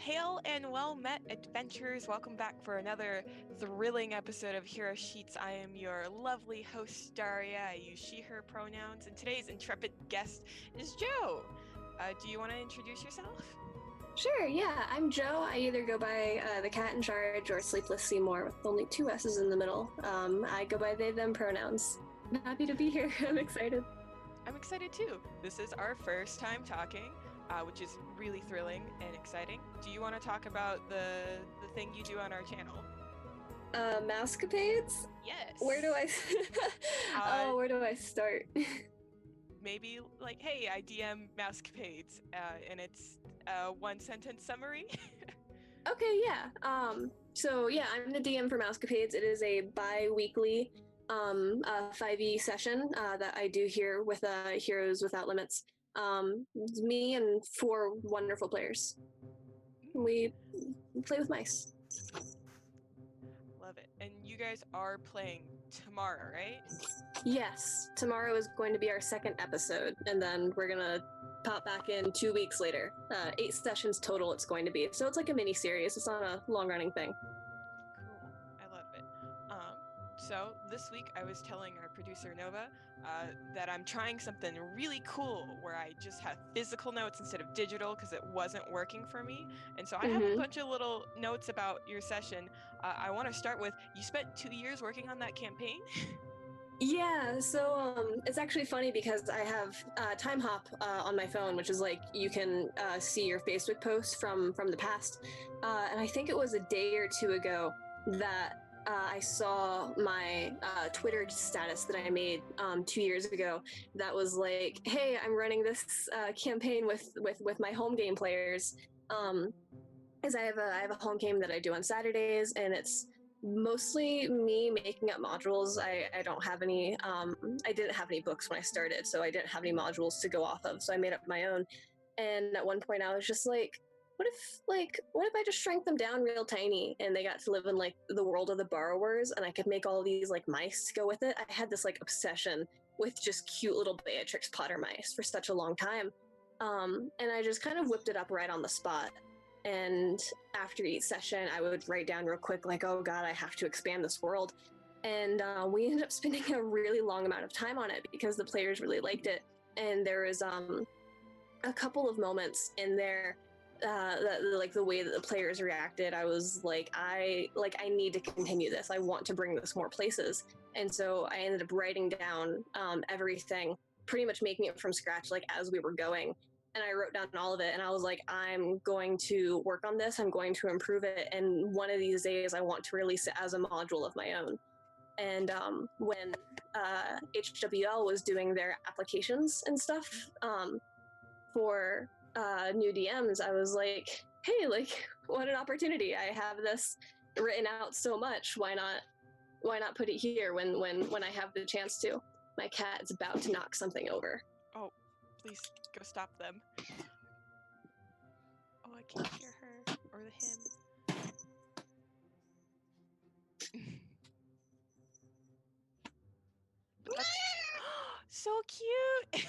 Hail and well met, adventurers. Welcome back for another thrilling episode of Hero Sheets. I am your lovely host, Daria. I use she, her pronouns, and today's intrepid guest is Joe. Do you want to introduce yourself? Sure, yeah. I'm Joe. I either go by the Cat in Charge or Sleepless Seymour with only two S's in the middle. I go by they, them pronouns. I'm happy to be here. I'm excited. I'm excited too. This is our first time talking, which is really thrilling and exciting. Do you want to talk about the thing you do on our channel? Mousecapades? Yes. Where do where do I start? Maybe like, hey, I DM Mousecapades, and it's a one-sentence summary. Okay, yeah. So yeah, I'm the DM for Mousecapades. It is a bi-weekly 5e session that I do here with Heroes Without Limits. It's me and four wonderful players. We play with mice. Love it. And you guys are playing tomorrow, right? Yes, tomorrow is going to be our second episode, and then we're gonna pop back in 2 weeks later. 8 sessions total it's going to be. So it's like a mini series. It's not a long running thing. Cool. I love it. So this week I was telling our producer Nova that I'm trying something really cool where I just have physical notes instead of digital because it wasn't working for me. And so I have a bunch of little notes about your session. I want to start with, you spent 2 years working on that campaign? Yeah, so it's actually funny because I have Time Hop on my phone, which is like you can see your Facebook posts from the past. And I think it was a day or two ago that I saw my Twitter status that I made 2 years ago that was like, hey, I'm running this campaign with my home game players. As I have a home game that I do on Saturdays, and it's mostly me making up modules. I don't have any, I didn't have any books when I started, so I didn't have any modules to go off of, so I made up my own. And at one point I was just like, what if I just shrank them down real tiny and they got to live in like the world of the borrowers, and I could make all these like mice go with it. I had this like obsession with just cute little Beatrix Potter mice for such a long time. And I just kind of whipped it up right on the spot. And after each session, I would write down real quick, like, oh God, I have to expand this world. And we ended up spending a really long amount of time on it because the players really liked it. And there was a couple of moments in there that, like, the way that the players reacted, I was like, I need to continue this. I want to bring this more places. And so I ended up writing down everything, pretty much making it from scratch, like as we were going. And I wrote down all of it, and I was like, I'm going to work on this. I'm going to improve it. And one of these days I want to release it as a module of my own. And when HWL was doing their applications and stuff for new DMs, I was like, hey, like, what an opportunity. I have this written out so much. Why not put it here when I have the chance to? My cat is about to knock something over. Oh, please go stop them. Oh, I can't hear her or him. So cute.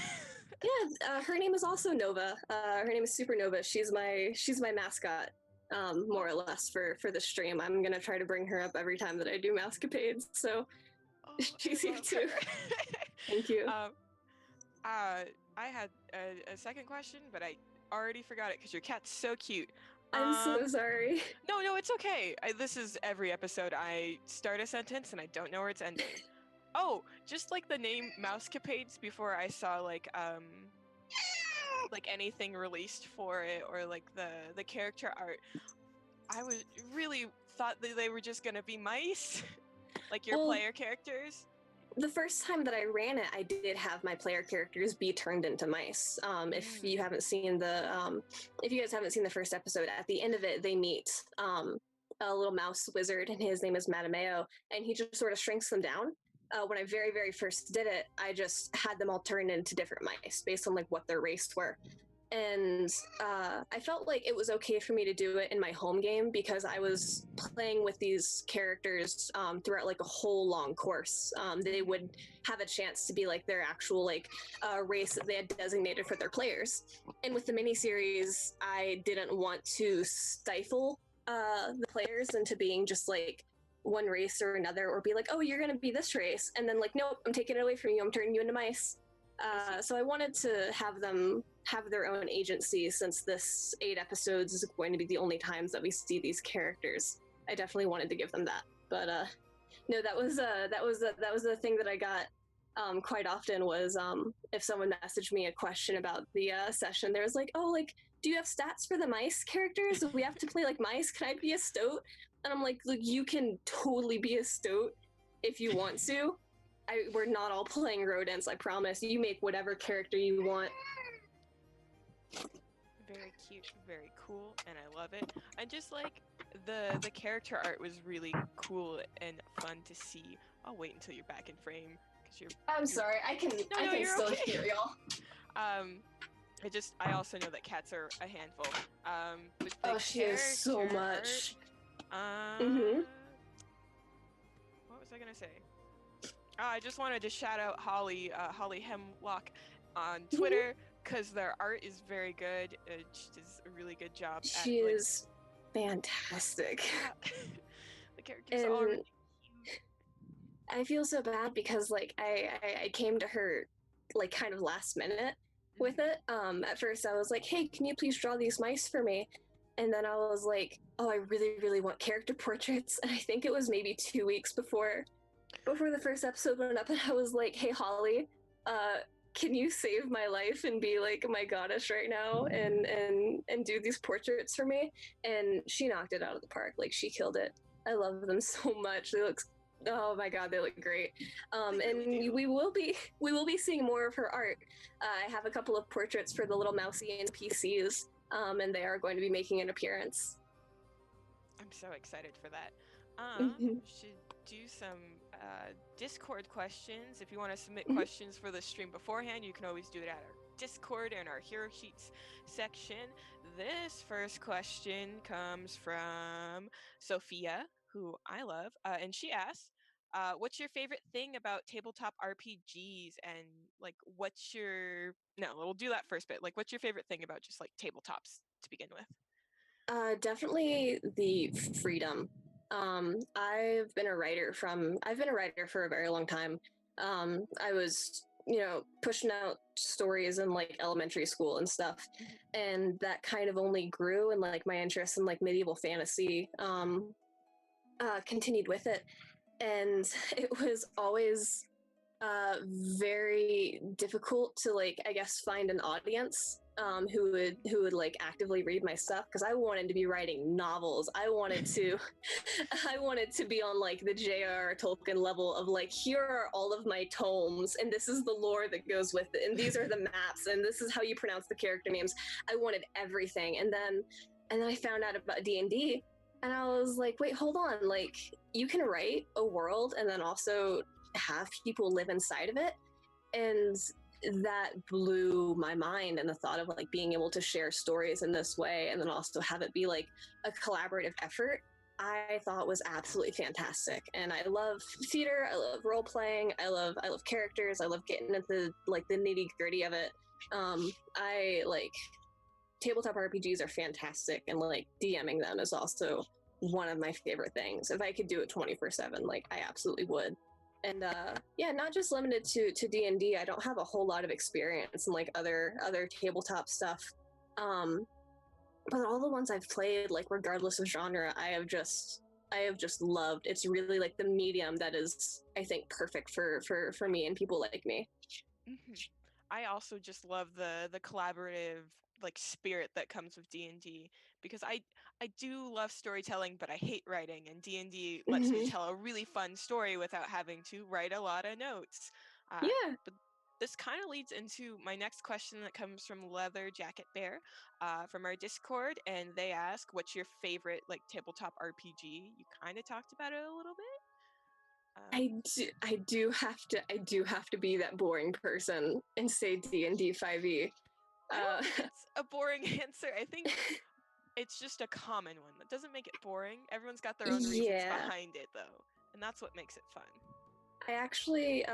Yeah, her name is also Nova. Her name is Supernova. She's my mascot, more or less for the stream. I'm gonna try to bring her up every time that I do Mousecapades. So she's here too. Thank you. I had a second question, but I already forgot it because your cat's so cute. I'm so sorry. No, it's okay. This is every episode. I start a sentence and I don't know where it's ending. Oh, just like the name Mousecapades before I saw like anything released for it or like the character art, I was really thought that they were just gonna be mice, like your player characters. The first time that I ran it, I did have my player characters be turned into mice. If you haven't seen if you guys haven't seen the first episode, at the end of it, they meet a little mouse wizard, and his name is Madameo, and he just sort of shrinks them down. When I very first did it, I just had them all turned into different mice based on like what their race were. and I felt like it was okay for me to do it in my home game because I was playing with these characters throughout like a whole long course. They would have a chance to be like their actual like race that they had designated for their players. And with the miniseries, I didn't want to stifle the players into being just like one race or another, or be like, oh, you're going to be this race, and then like, nope, I'm taking it away from you. I'm turning you into mice. So I wanted to have them have their own agency, since this 8 episodes is going to be the only times that we see these characters. I definitely wanted to give them that. But no, that was the thing that I got quite often was if someone messaged me a question about the session, there was like, oh, like, do you have stats for the mice characters? We have to play like mice. Can I be a stoat? And I'm like, look, you can totally be a stoat if you want to. We're not all playing rodents, I promise. You make whatever character you want. Very cute, very cool, and I love it. And just like the character art was really cool and fun to see. I'll wait until you're back in frame because I'm sorry, I can still okay. hear y'all. I also know that cats are a handful. But she is so much. What was I gonna say? I just wanted to shout out Holly Hemlock on Twitter because their art is very good. She does a really good job. She is fantastic. The characters are really cute. I feel so bad because like I came to her like kind of last minute with it. At first I was like, hey, can you please draw these mice for me? And then I was like, oh, I really, really want character portraits. And I think it was maybe 2 weeks before the first episode went up, and I was like, hey, Holly, can you save my life and be like my goddess right now and do these portraits for me? And she knocked it out of the park. Like, she killed it. I love them so much. They look, oh my god, they look great. And we will be seeing more of her art. I have a couple of portraits for the little mousy NPCs, and they are going to be making an appearance. I'm so excited for that. Should do some Discord questions. If you want to submit questions for the stream beforehand, you can always do it at our Discord and our Hero Sheets section. This first question comes from Sophia, who I love, and she asks, what's your favorite thing about tabletop RPGs? And like, we'll do that first bit. Like, what's your favorite thing about just like tabletops to begin with? Definitely the freedom. I've been a writer for a very long time. I was, pushing out stories in like elementary school and stuff, and that kind of only grew, and like my interest in like medieval fantasy continued with it, and it was always very difficult to like, I guess, find an audience who would like actively read my stuff, because I wanted to be writing novels. I wanted to be on like the J.R.R. Tolkien level of like, here are all of my tomes, and this is the lore that goes with it, and these are the maps, and this is how you pronounce the character names. I wanted everything, and then I found out about D&D, and I was like, wait, hold on, like, you can write a world and then also have people live inside of it. And that blew my mind, and the thought of like being able to share stories in this way and then also have it be like a collaborative effort, I thought was absolutely fantastic. And I love theater, I love role playing, I love characters, I love getting into like the nitty gritty of it. I like tabletop RPGs are fantastic, and like DMing them is also one of my favorite things. If I could do it 24/7, like I absolutely would. And not just limited to D&D. I don't have a whole lot of experience in like other tabletop stuff, but all the ones I've played, like regardless of genre, I have just loved. It's really like the medium that is, I think, perfect for me and people like me. I also just love the collaborative like spirit that comes with D&D, because I do love storytelling, but I hate writing, and D&D lets me tell a really fun story without having to write a lot of notes. But this kind of leads into my next question that comes from Leather Jacket Bear from our Discord, and they ask, what's your favorite like tabletop RPG? You kind of talked about it a little bit. I do have to be that boring person and say D&D 5e. I don't think it's a boring answer. I think it's just a common one. That doesn't make it boring. Everyone's got their own reasons behind it, though, and that's what makes it fun. I actually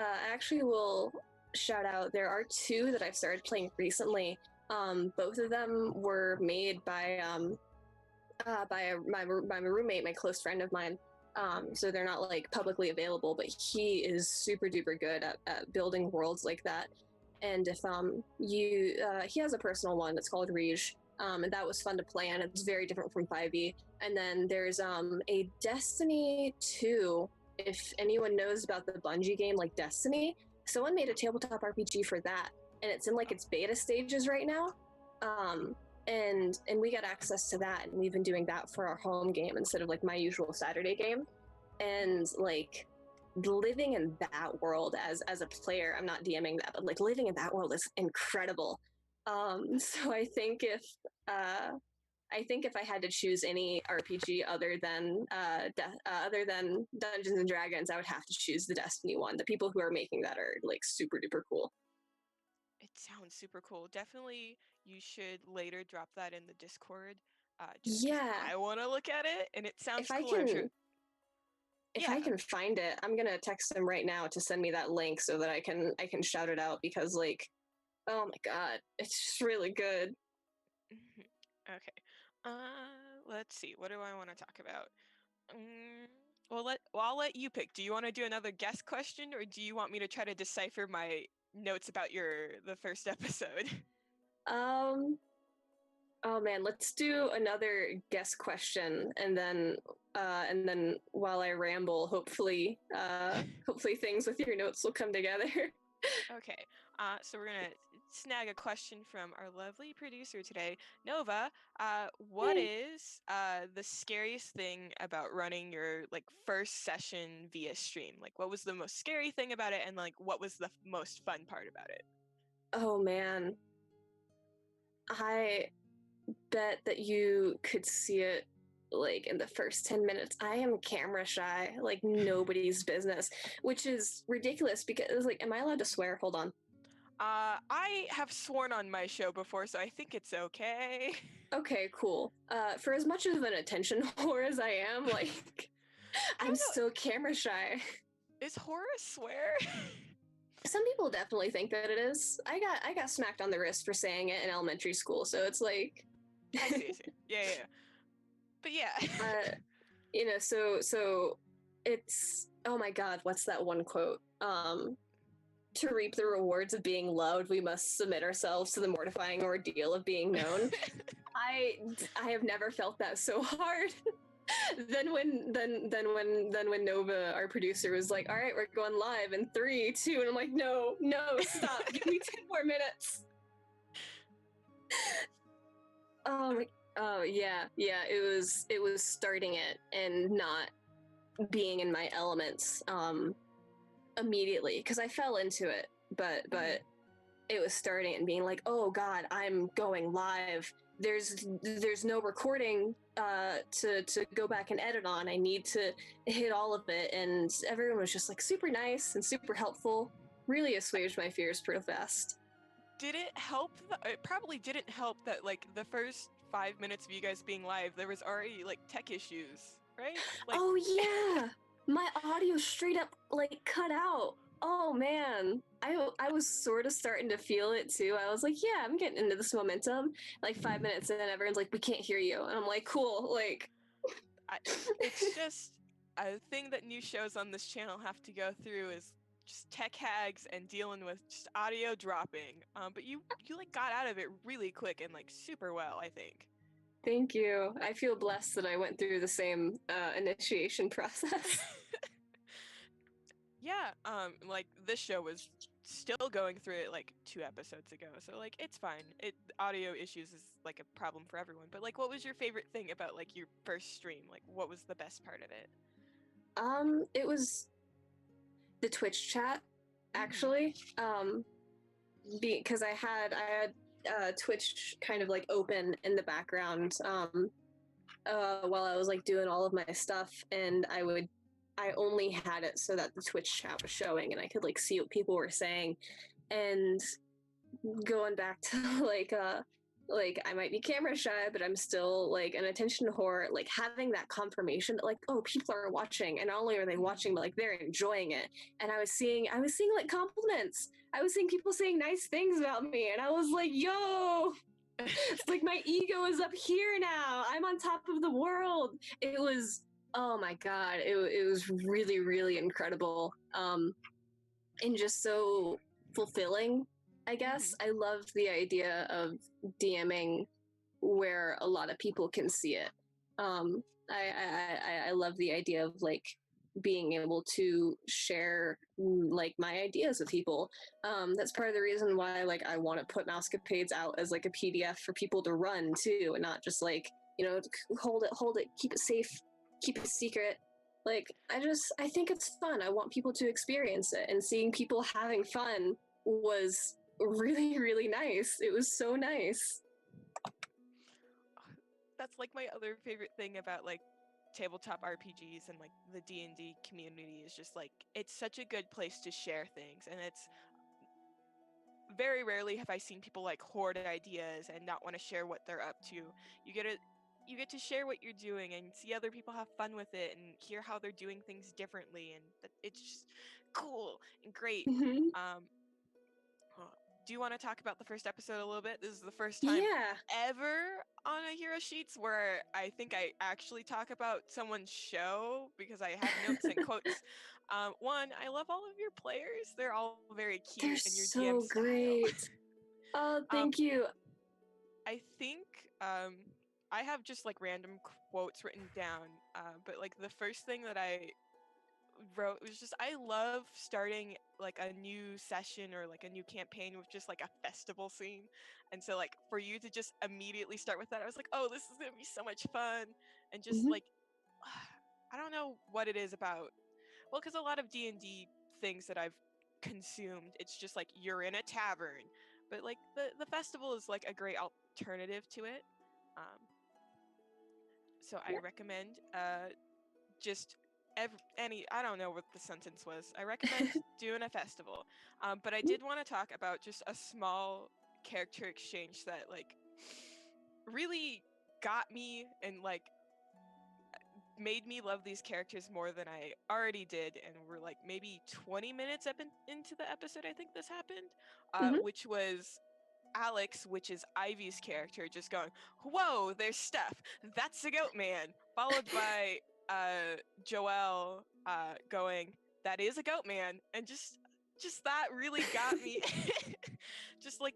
will shout out. There are two that I've started playing recently. Both of them were made by my roommate, my close friend of mine. So they're not like publicly available, but he is super duper good at building worlds like that. And if he has a personal one that's called Riege, and that was fun to play, and it's very different from 5e. And then there's a Destiny 2. If anyone knows about the Bungie game like Destiny, someone made a tabletop RPG for that, and it's in like its beta stages right now. And we got access to that, and we've been doing that for our home game instead of like my usual Saturday game. And like living in that world as a player, I'm not DMing that, but like living in that world is incredible. So I think if I had to choose any RPG other than Dungeons and Dragons, I would have to choose the Destiny one. The people who are making that are like super duper cool. It sounds super cool. Definitely, you should later drop that in the Discord. I want to look at it, and it sounds cool. If I can find it, I'm gonna text him right now to send me that link so that I can shout it out, because like, oh my god, it's just really good. Okay. Let's see. What do I want to talk about? Well, I'll let you pick. Do you want to do another guess question, or do you want me to try to decipher my notes about the first episode? Oh man, let's do another guess question, and then while I ramble, hopefully things with your notes will come together. Okay. So we're gonna snag a question from our lovely producer today, Nova. What is the scariest thing about running your like first session via stream? Like, what was the most scary thing about it, and like, what was the most fun part about it? Oh man, I bet that you could see it like in the first 10 minutes. I am camera shy, like nobody's business, which is ridiculous because like, am I allowed to swear? Hold on. I have sworn on my show before, so I think it's okay. Okay, cool. For as much of an attention whore as I am, like, I'm so camera shy. Is horror a swear? Some people definitely think that it is. I got smacked on the wrist for saying it in elementary school, so it's like, I see. Yeah. But yeah. You know, so it's, oh my god, what's that one quote? To reap the rewards of being loved, we must submit ourselves to the mortifying ordeal of being known. I have never felt that so hard. Then when Nova, our producer, was like, "All right, we're going live in 3, 2," and I'm like, "No, stop! Give me 10 more minutes." Oh yeah. It was starting it and not being in my elements immediately, because I fell into it, but it was starting and being like, oh god, I'm going live. There's no recording to go back and edit on. I need to hit all of it, and everyone was just like super nice and super helpful. Really assuaged my fears pretty fast. Did it help? It probably didn't help that like the first 5 minutes of you guys being live, there was already like tech issues, right? Like, oh yeah, my audio straight up like cut out. Oh man, I was sort of starting to feel it too. I was like, yeah, I'm getting into this momentum. Like 5 minutes in, everyone's like, we can't hear you, and I'm like, cool. Like, it's just a thing that new shows on this channel have to go through is just tech hags and dealing with just audio dropping. But you like got out of it really quick and like super well, I think. Thank you. I feel blessed that I went through the same initiation process. Yeah, like this show was still going through it like 2 episodes ago, so like it's fine. Audio issues is like a problem for everyone, but like what was your favorite thing about like your first stream? Like what was the best part of it? It was the Twitch chat, actually. Because I had Twitch kind of like open in the background while I was like doing all of my stuff, and I only had it so that the Twitch chat was showing and I could like see what people were saying. And going back to like I might be camera shy, but I'm still like an attention whore. Like having that confirmation that like, oh, people are watching, and not only are they watching, but like they're enjoying it. And I was seeing like compliments. I was seeing people saying nice things about me, and I was like, yo, it's like my ego is up here now. I'm on top of the world. It was, oh my god, it was really really incredible. And just so fulfilling, I guess. I love the idea of DMing where a lot of people can see it. I love the idea of like being able to share like my ideas with people. That's part of the reason why like I want to put Mousecapades out as like a PDF for people to run too, and not just like, you know, hold it, keep it safe, keep it secret. Like I think it's fun. I want people to experience it, and seeing people having fun was really really nice. It was so nice. That's like my other favorite thing about like tabletop RPGs and like the D&D community is just like it's such a good place to share things, and it's very rarely have I seen people like hoard ideas and not want to share what they're up to. You get to share what you're doing and see other people have fun with it and hear how they're doing things differently, and it's just cool and great. Mm-hmm. Do you want to talk about the first episode a little bit? This is the first time ever on a Hero Sheets where I think I actually talk about someone's show because I have notes and quotes. One, I love all of your players. They're all very cute. They're in your so DM great. style. Oh, thank you. I think I have just like random quotes written down, but like the first thing that I wrote was just I love starting like a new session or like a new campaign with just like a festival scene. And so like for you to just immediately start with that, I was like, oh, this is gonna be so much fun. And just like I don't know what it is about, well, because a lot of D&D things that I've consumed, it's just like you're in a tavern, but like the festival is like a great alternative to it. um so I recommend just any, I don't know what the sentence was. I recommend doing a festival. But I did want to talk about just a small character exchange that like really got me and like made me love these characters more than I already did. And we're like maybe 20 minutes into the episode, I think this happened, which was Alex, which is Ivy's character, just going, "Whoa, there's Steph. That's a goat man," followed by Joelle going, "That is a goat man," and just that really got me. Just like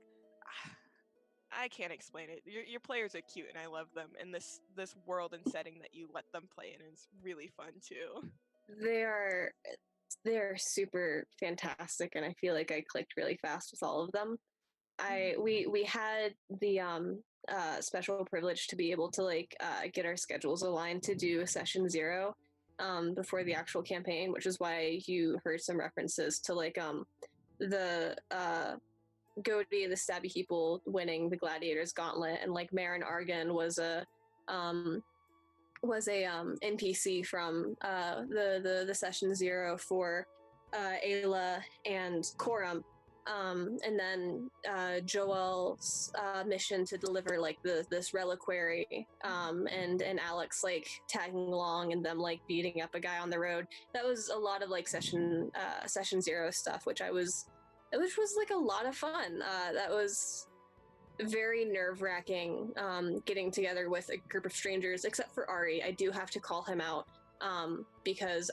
I can't explain it. Your players are cute, and I love them. And this world and setting that you let them play in is really fun too. They're super fantastic, and I feel like I clicked really fast with all of them. We had the special privilege to be able to like get our schedules aligned to do session 0 before the actual campaign, which is why you heard some references to like the Goaty and the Stabby people winning the Gladiators Gauntlet, and like Marin Argan was a NPC from the session 0 for Ayla and Corum. And then Joel's mission to deliver like this reliquary, and Alex like tagging along and them like beating up a guy on the road. That was a lot of like session 0 stuff, which was like a lot of fun. That was very nerve-wracking, getting together with a group of strangers, except for Ari. I do have to call him out, because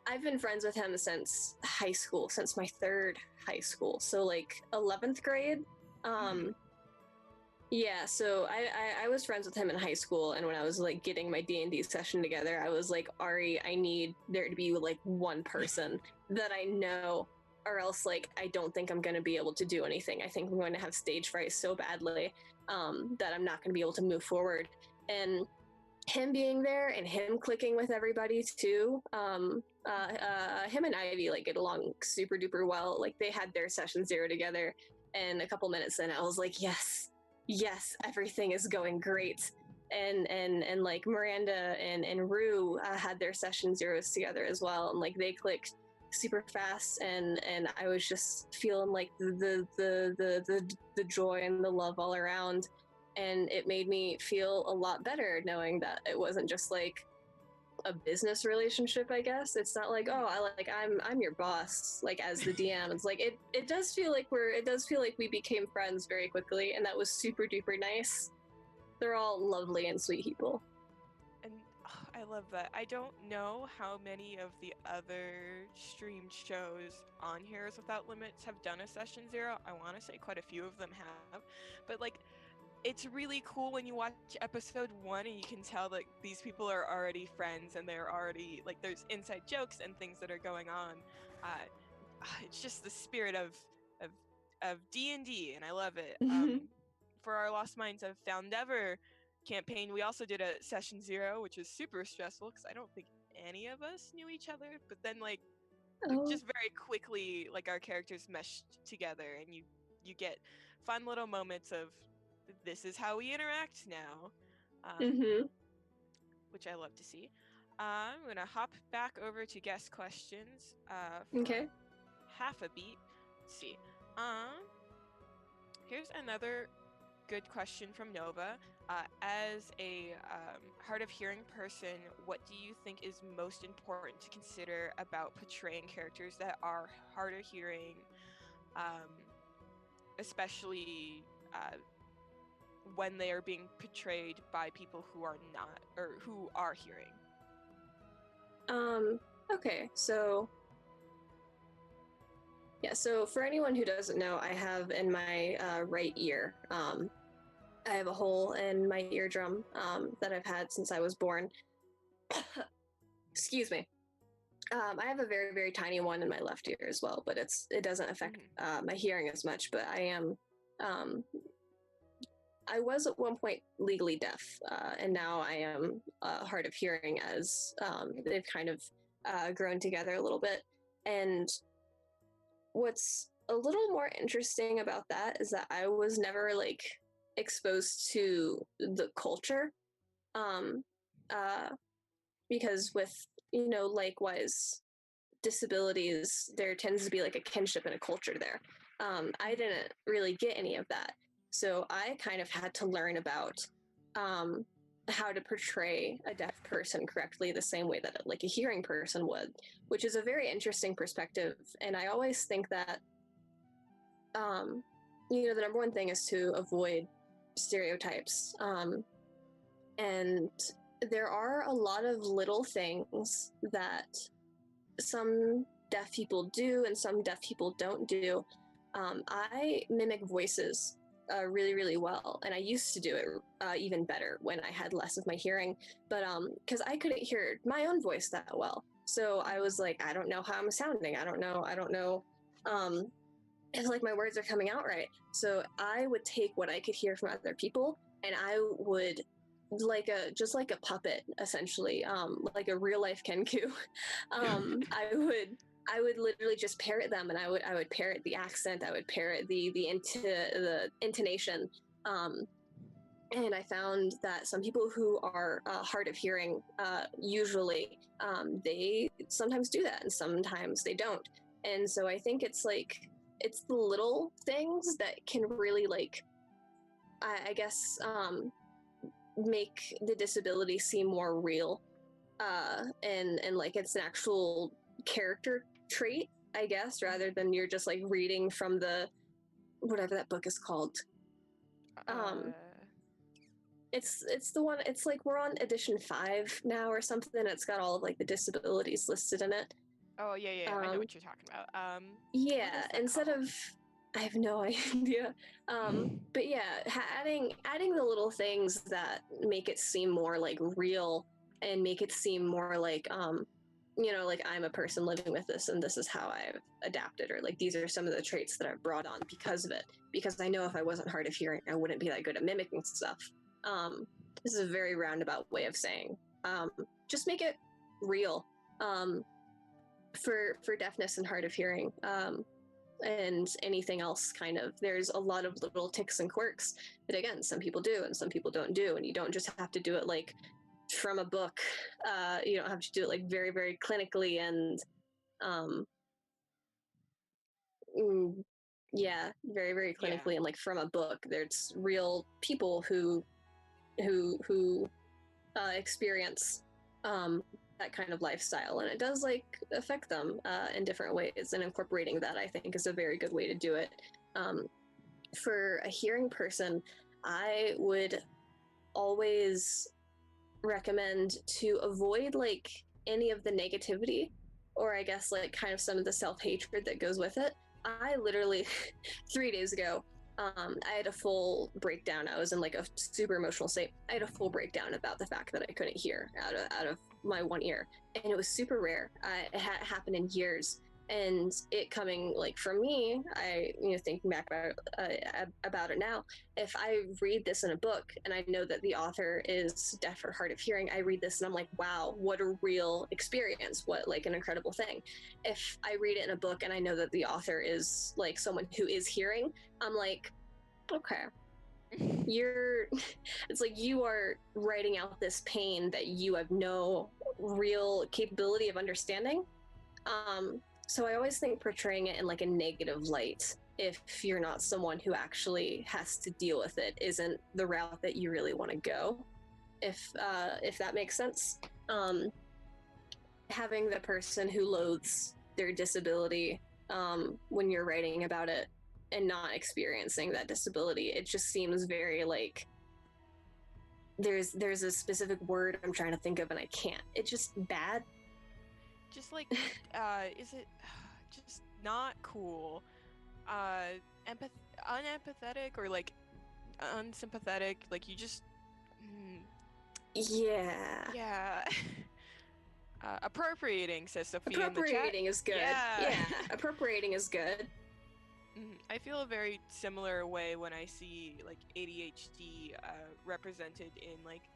I've been friends with him since high school, since my 3rd high school, so like 11th grade. Yeah, so I was friends with him in high school, and when I was like getting my D&D session together, I was like, Ari, I need there to be like one person that I know, or else like I don't think I'm going to be able to do anything. I think I'm going to have stage fright so badly that I'm not going to be able to move forward. And him being there and him clicking with everybody too, him and Ivy like get along super duper well. Like they had their session 0 together, and a couple minutes in I was like, yes, everything is going great. And like Miranda and Rue had their session 0s together as well, and like they clicked super fast, and I was just feeling like the joy and the love all around, and it made me feel a lot better knowing that it wasn't just like a business relationship. I guess it's not like, oh, I'm your boss, like as the DM. It's like it does feel like we became friends very quickly, and that was super duper nice. They're all lovely and sweet people. And I love that. I don't know how many of the other streamed shows on Heroes Without Limits have done a session 0. I want to say quite a few of them have, but like it's really cool when you watch episode 1 and you can tell that these people are already friends and they're already like there's inside jokes and things that are going on. It's just the spirit of D&D, and I love it. For our Lost Minds of Foundever campaign, we also did a session 0, which was super stressful because I don't think any of us knew each other. But then, like, just very quickly, like our characters meshed together, and you get fun little moments of this is how we interact now, which I love to see. I'm gonna hop back over to guest questions. Okay. Half a beat. Let's see. Here's another good question from Nova. As a hard of hearing person, what do you think is most important to consider about portraying characters that are hard of hearing, especially when they are being portrayed by people who are not or who are hearing? Okay, so yeah, so for anyone who doesn't know, I have in my right ear, I have a hole in my eardrum that I've had since I was born. Excuse me. I have a very, very tiny one in my left ear as well, but it doesn't affect my hearing as much. But I was at one point legally deaf, and now I am hard of hearing as they've kind of grown together a little bit. And what's a little more interesting about that is that I was never like exposed to the culture, because with likewise disabilities, there tends to be like a kinship and a culture there. I didn't really get any of that, so I kind of had to learn about how to portray a deaf person correctly the same way that like a hearing person would, which is a very interesting perspective. And I always think that the number one thing is to avoid stereotypes, and there are a lot of little things that some deaf people do and some deaf people don't do. I mimic voices really, really well, and I used to do it even better when I had less of my hearing, but because I couldn't hear my own voice that well, so I was like, I don't know how I'm sounding. I don't know if like my words are coming out right. So I would take what I could hear from other people, and I would just like a puppet, essentially, like a real life Kenku. I would literally just parrot them, and I would parrot the accent, I would parrot the intonation, and I found that some people who are hard of hearing, usually, they sometimes do that, and sometimes they don't. And so I think it's the little things that can really I guess make the disability seem more real, and like it's an actual character trait, I guess, rather than you're just like reading from the whatever that book is called. It's the one, it's like we're on edition 5 now or something. It's got all of like the disabilities listed in it. Oh yeah, I know what you're talking about. Yeah, instead of, I have no idea. But yeah, adding the little things that make it seem more like real and make it seem more like like I'm a person living with this and this is how I've adapted, or like these are some of the traits that I've brought on because of it. Because I know if I wasn't hard of hearing, I wouldn't be that good at mimicking stuff. This is a very roundabout way of saying, just make it real, for deafness and hard of hearing. And anything else, kind of, there's a lot of little ticks and quirks that again some people do and some people don't do, and you don't just have to do it like from a book. You don't have to do it like very, very clinically and mm, yeah, very, very Yeah. clinically, and like from a book. There's real people who experience that kind of lifestyle, and it does like affect them in different ways. And incorporating that, I think, is a very good way to do it. Um, for a hearing person, I would always recommend to avoid like any of the negativity, or I guess like kind of some of the self-hatred that goes with it. I literally 3 days ago, I had a full breakdown. I was in like a super emotional state. I had a full breakdown about the fact that I couldn't hear out of my one ear, and it was super rare. It hadn't happened in years, and it coming like from me, I thinking back about it now. If I read this in a book and I know that the author is deaf or hard of hearing, I read this and I'm like, wow, what a real experience! What like an incredible thing. If I read it in a book and I know that the author is like someone who is hearing, I'm like, okay, you're it's like you are writing out this pain that you have no real capability of understanding. So I always think portraying it in like a negative light, if you're not someone who actually has to deal with it, isn't the route that you really want to go. If that makes sense. Having the person who loathes their disability when you're writing about it and not experiencing that disability, it just seems very like there's a specific word I'm trying to think of and I can't. It's just bad. Just like, is it just not cool? Unempathetic or like unsympathetic? Like you just, Yeah. Appropriating, says Sophia in the chat. Appropriating is good. Yeah, appropriating is good. I feel a very similar way when I see like ADHD represented in like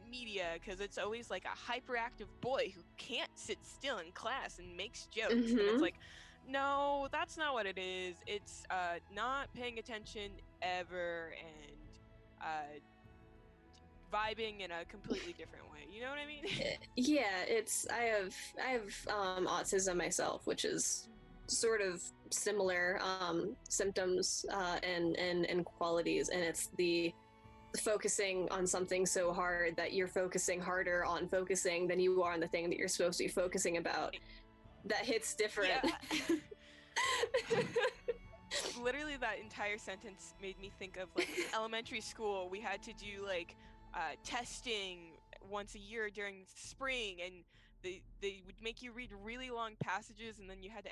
media, because it's always like a hyperactive boy who can't sit still in class and makes jokes. And it's like, no, that's not what it is. It's not paying attention ever and vibing in a completely different way. You know what I mean? Yeah, I have autism myself, which is sort of similar symptoms and qualities, and it's the focusing on something so hard that you're focusing harder on focusing than you are on the thing that you're supposed to be focusing about. That hits different. Yeah. Literally, that entire sentence made me think of like elementary school. We had to do like testing once a year during spring, and they would make you read really long passages, and then you had to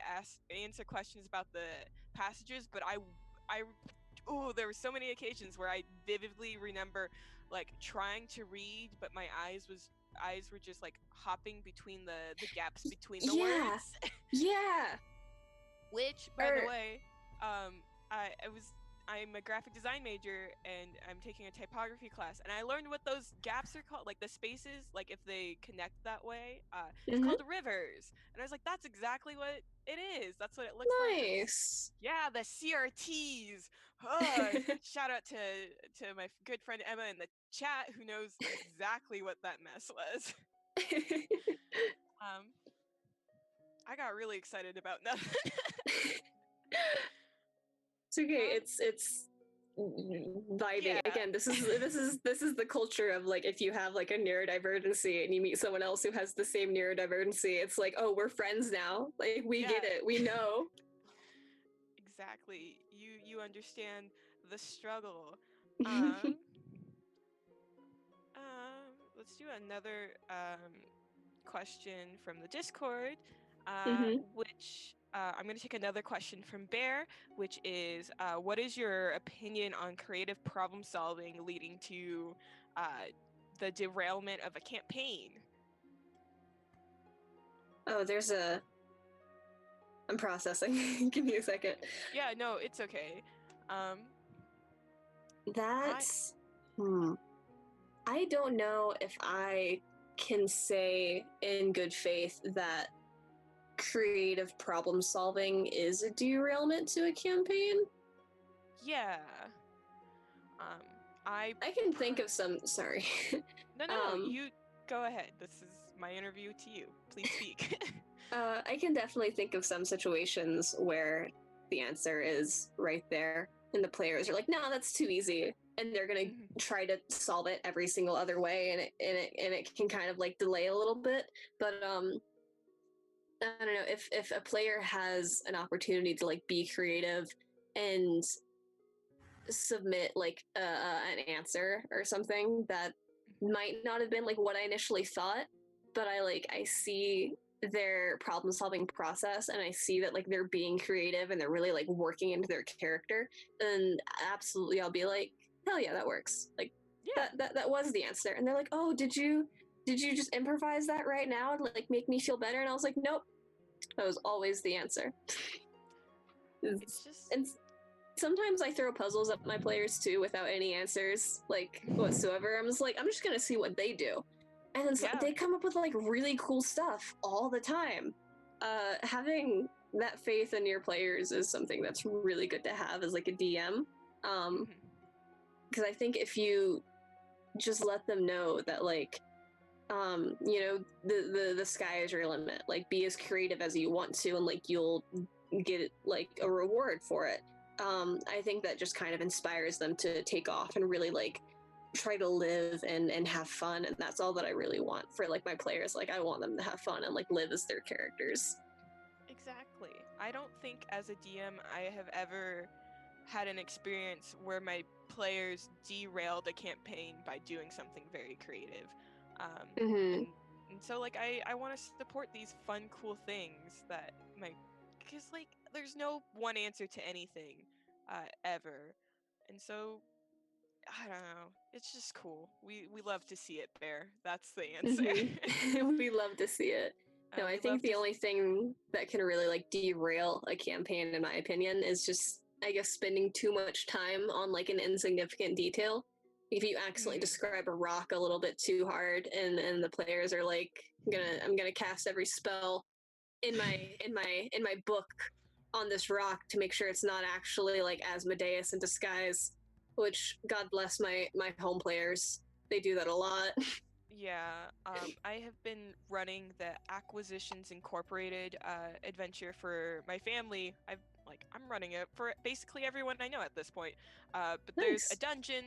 answer questions about the passages. But there were so many occasions where I vividly remember like trying to read, but my eyes were just like hopping between the gaps between the words. Yeah. Which, by the way, I'm a graphic design major, and I'm taking a typography class, and I learned what those gaps are called, like the spaces, like if they connect that way, it's called rivers. And I was like, that's exactly what it is. That's what it looks like. Nice. Yeah, the CRTs. Shout out to my good friend Emma in the chat, who knows exactly what that mess was. I got really excited about nothing. It's okay. It's vibing. Yeah. Again, this is the culture of like, if you have like a neurodivergency and you meet someone else who has the same neurodivergency, it's like, oh, we're friends now. Like we get it. We know. Exactly. You understand the struggle. Let's do another question from the Discord, which I'm going to take another question from Bear, which is, what is your opinion on creative problem solving leading to the derailment of a campaign? Oh, I'm processing. Give me a second. Yeah, no, it's okay. I don't know if I can say in good faith that creative problem solving is a derailment to a campaign. Yeah. I can think of some. Sorry. No, you go ahead. This is my interview to you. Please speak. I can definitely think of some situations where the answer is right there, and the players are like, no, that's too easy, and they're gonna try to solve it every single other way, and it can kind of like delay a little bit. But I don't know, if a player has an opportunity to like be creative and submit like an answer or something that might not have been like what I initially thought, but I see their problem solving process, and I see that like they're being creative and they're really like working into their character, and absolutely I'll be like, hell yeah, that works. Like that was the answer. And they're like, oh, did you just improvise that right now to like make me feel better? And I was like, nope, that was always the answer. It's just, and sometimes I throw puzzles at my players too without any answers like whatsoever. I'm just gonna see what they do, and then they come up with like really cool stuff all the time. Having that faith in your players is something that's really good to have as like a DM, because I think if you just let them know that like you know, the sky is your limit, like be as creative as you want to, and like you'll get like a reward for it. I think that just kind of inspires them to take off and really like try to live and have fun, and that's all that I really want for like my players. Like I want them to have fun and like live as their characters. Exactly. I don't think as a DM I have ever had an experience where my players derailed a campaign by doing something very creative. And so like I want to support these fun, cool things that because like there's no one answer to anything ever, and so I don't know, it's just cool. We love to see it, Bear. That's the answer. We love to see it. No, I think the only thing that can really like derail a campaign, in my opinion, is just, I guess, spending too much time on like an insignificant detail. If you accidentally describe a rock a little bit too hard, and the players are like, I'm gonna cast every spell in my book on this rock to make sure it's not actually like Asmodeus in disguise. Which, God bless my home players, they do that a lot. Yeah, I have been running the Acquisitions Incorporated adventure for my family. I'm running it for basically everyone I know at this point. But there's a dungeon,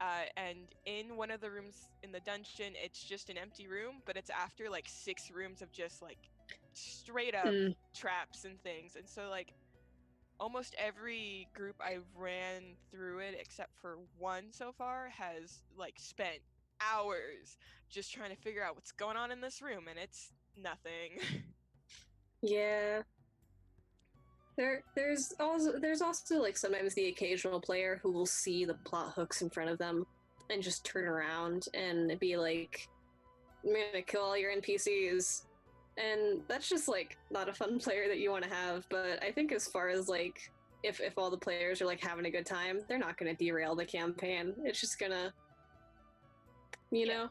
and in one of the rooms in the dungeon, it's just an empty room, but it's after like 6 rooms of just like straight up traps and things. And so like almost every group I've ran through it, except for one so far, has like spent hours just trying to figure out what's going on in this room, and it's nothing. Yeah. There's also like sometimes the occasional player who will see the plot hooks in front of them and just turn around and be like, I'm gonna kill all your NPCs. And that's just like not a fun player that you want to have. But I think as far as like if all the players are like having a good time, they're not gonna derail the campaign. It's just gonna, you know.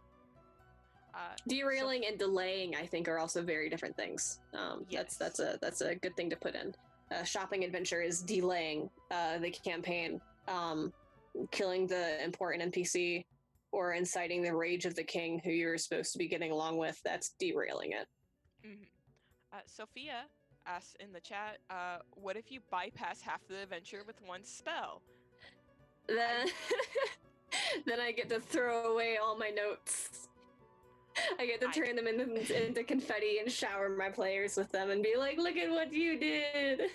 Derailing and delaying, I think, are also very different things. Yes. That's a good thing to put in. Shopping adventure is delaying the campaign, killing the important NPC, or inciting the rage of the king who you're supposed to be getting along with. That's derailing it. Sophia asks in the chat, what if you bypass half the adventure with one spell? Then I get to throw away all my notes. I get to turn them into confetti and shower my players with them and be like, look at what you did!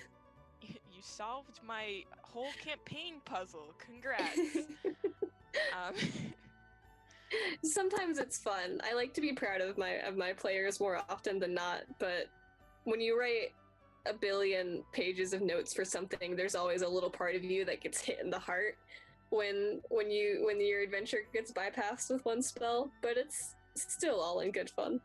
You solved my whole campaign puzzle. Congrats. Sometimes it's fun. I like to be proud of my players more often than not, but when you write a billion pages of notes for something, there's always a little part of you that gets hit in the heart when your adventure gets bypassed with one spell, but it's still all in good fun.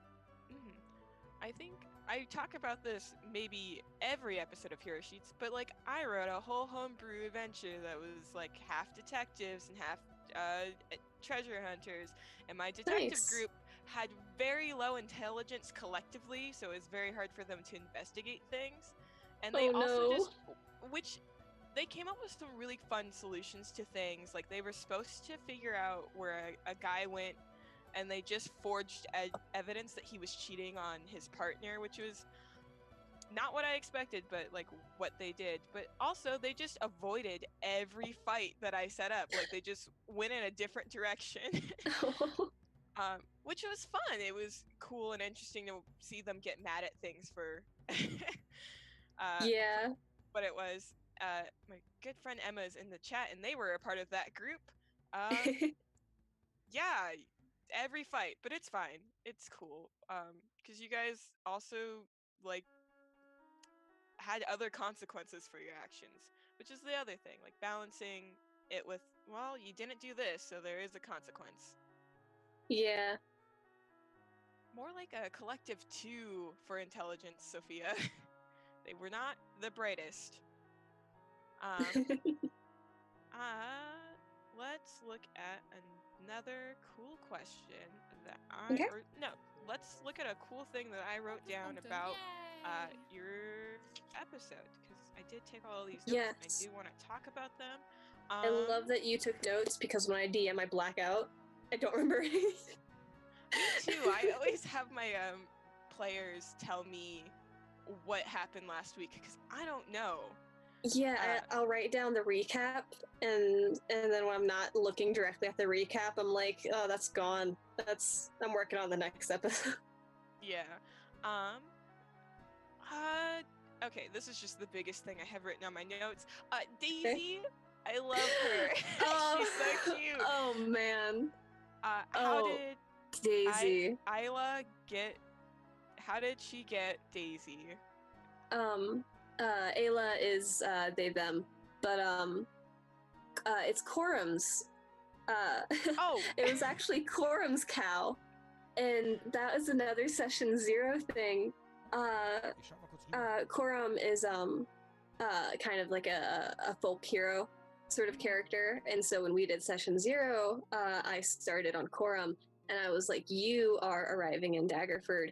I think I talk about this maybe every episode of Hero Sheets, but like I wrote a whole homebrew adventure that was like half detectives and half treasure hunters, and my detective group had very low intelligence collectively, so it's very hard for them to investigate things. And they they came up with some really fun solutions to things. Like they were supposed to figure out where a guy went, and they just forged evidence that he was cheating on his partner, which was not what I expected, but like what they did. But also, they just avoided every fight that I set up. Like they just went in a different direction, which was fun. It was cool and interesting to see them get mad at things for, Yeah. what it was. My good friend Emma is in the chat, and they were a part of that group. Yeah, every fight, but it's fine. It's cool. Because you guys also like had other consequences for your actions, which is the other thing, like balancing it with, well, you didn't do this, so there is a consequence. Yeah. More like a collective 2 for intelligence, Sophia. They were not the brightest. Let's look at another cool question that Okay. let's look at a cool thing that I wrote down about your episode, because I did take all of these notes. Yes. I do want to talk about them. I love that you took notes, because when I DM, I black out. I don't remember anything. Me too. I always have my players tell me what happened last week, because I don't know. Yeah, I'll write down the recap, and then when I'm not looking directly at the recap, I'm like, oh, that's gone. I'm working on the next episode. Yeah. Okay, this is just the biggest thing I have written on my notes. Daisy, I love her. She's so cute. Oh man. How did Daisy? Isla get? How did she get Daisy? Ayla is they them, but it's Korum's. Oh, it was actually Korum's cow, and that was another session 0 thing. Korum is kind of like a folk hero sort of character, and so when we did session 0, I started on Korum, and I was like, you are arriving in Daggerford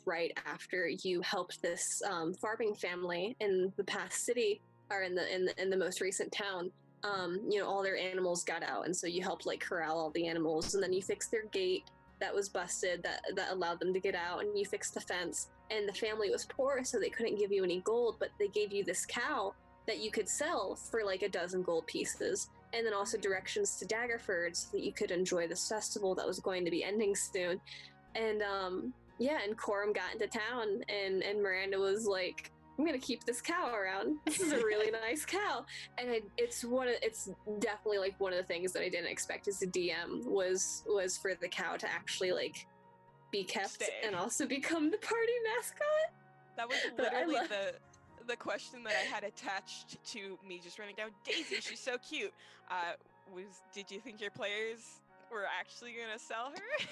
right after you helped this farming family in the past city, or in the most recent town. All their animals got out, and so you helped like corral all the animals, and then you fixed their gate that was busted that allowed them to get out, and you fixed the fence. And the family was poor, so they couldn't give you any gold, but they gave you this cow that you could sell for like 12 gold pieces, and then also directions to Daggerford so that you could enjoy this festival that was going to be ending soon. And and Korum got into town, and Miranda was like, I'm gonna keep this cow around. This is a really nice cow. And it's definitely like one of the things that I didn't expect as a DM was for the cow to actually like be kept and also become the party mascot. That was literally the question that I had attached to me just running down Daisy. She's so cute. Did you think your players were actually gonna sell her?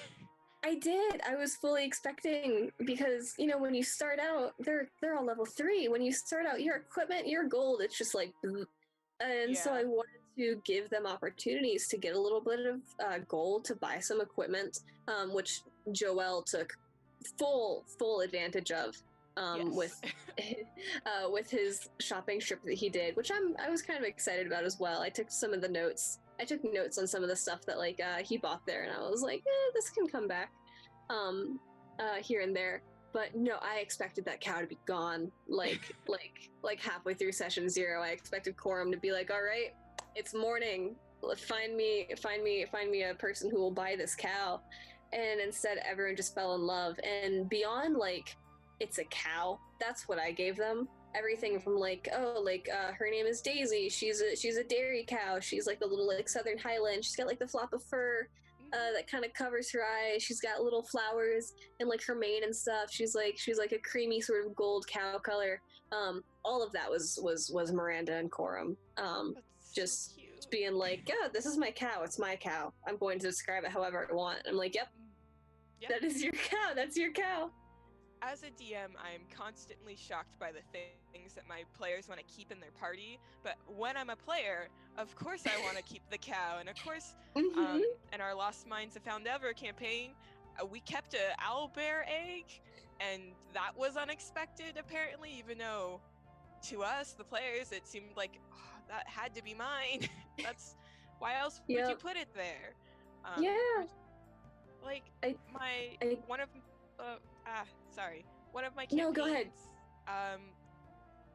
I did. I was fully expecting, because when you start out, they're all level 3. When you start out, your equipment, your gold, it's just like, and so I wanted to give them opportunities to get a little bit of gold to buy some equipment, which Joel took full advantage of with his shopping trip that he did, which I was kind of excited about as well. I took some of the notes. I took notes on some of the stuff that like he bought there, and I was like, this can come back here and there. But no, I expected that cow to be gone like halfway through session 0. I expected Korum to be like, all right, it's morning. Find me a person who will buy this cow. And instead, everyone just fell in love. And beyond like, it's a cow, that's what I gave them. Everything from like, her name is Daisy. She's a dairy cow. She's like a little like Southern Highland. She's got like the flop of fur that kind of covers her eyes. She's got little flowers and like her mane and stuff. She's like a creamy sort of gold cow color. All of that was Miranda and Korum. Just so being like, yeah, this is my cow. It's my cow. I'm going to describe it however I want. I'm like, yep. That is your cow. That's your cow. As a DM, I'm constantly shocked by the things that my players want to keep in their party. But when I'm a player, of course I want to keep the cow. And of course, in our Lost Mines of Found Ever campaign, we kept a owlbear egg, and that was unexpected apparently, even though to us, the players, it seemed like that had to be mine. That's why else would you put it there? One of my campaigns, No, go ahead.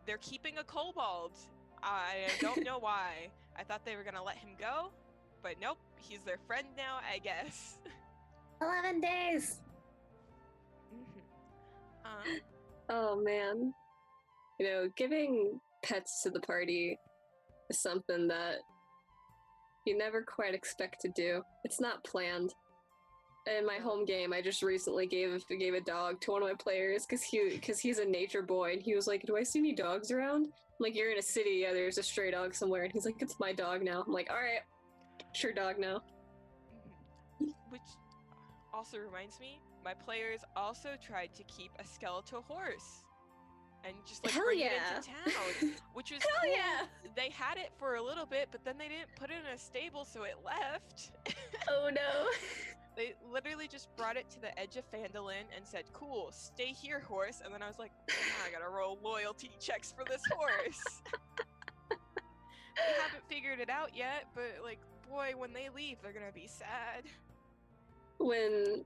they're keeping a kobold. I don't know why. I thought they were gonna let him go, but nope, he's their friend now, I guess. 11 days. Mm-hmm. Oh man. You know, giving pets to the party is something that you never quite expect to do. It's not planned. In my home game, I just recently gave a dog to one of my players because he's a nature boy, and he was like, "Do I see any dogs around?" I'm like, "You're in a city. Yeah, there's a stray dog somewhere." And he's like, "It's my dog now." I'm like, "All right, sure dog now." Which also reminds me, my players also tried to keep a skeletal horse and just like Hell bring yeah. it into town, which was Hell cool. yeah. They had it for a little bit, but then they didn't put it in a stable, so it left. Oh no. They literally just brought it to the edge of Phandalin and said, "Cool, stay here, horse." And then I was like, I gotta roll loyalty checks for this horse. We haven't figured it out yet, but like, boy, when they leave, they're gonna be sad. When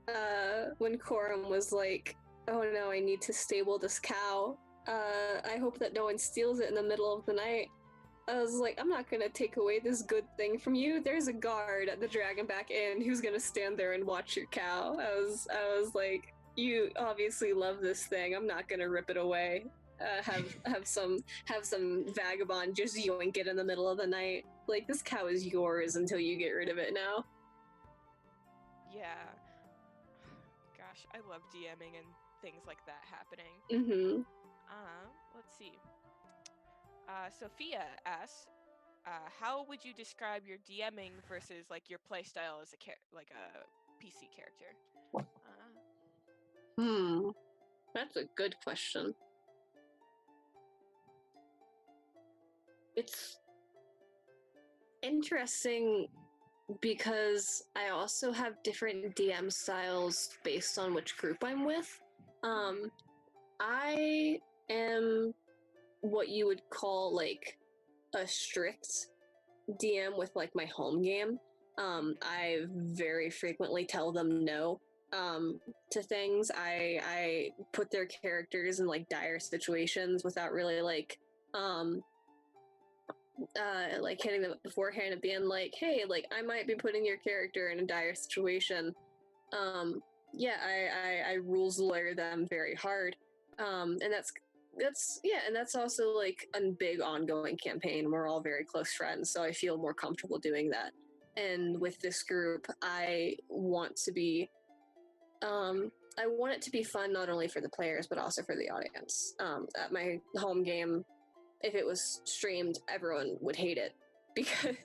Corum was like, "Oh no, I need to stable this cow. I hope that no one steals it in the middle of the night." I was like, "I'm not gonna take away this good thing from you. There's a guard at the Dragonback Inn who's gonna stand there and watch your cow." I was like, "You obviously love this thing. I'm not gonna rip it away. Have some vagabond just yoink it in the middle of the night. Like, this cow is yours until you get rid of it now." Yeah. Gosh, I love DMing and things like that happening. Mm-hmm. Let's see. Sophia asks, how would you describe your DMing versus like your playstyle as a PC character? That's a good question. It's interesting because I also have different DM styles based on which group I'm with. I am what you would call like a strict DM with like my home game. I very frequently tell them no to things. I put their characters in like dire situations without really like hitting them beforehand and being like, "Hey, like I might be putting your character in a dire situation." I rules lawyer them very hard, and that's also like a big ongoing campaign. We're all very close friends, so I feel more comfortable doing that. And with this group, I want it to be fun not only for the players but also for the audience. At my home game, if it was streamed, everyone would hate it because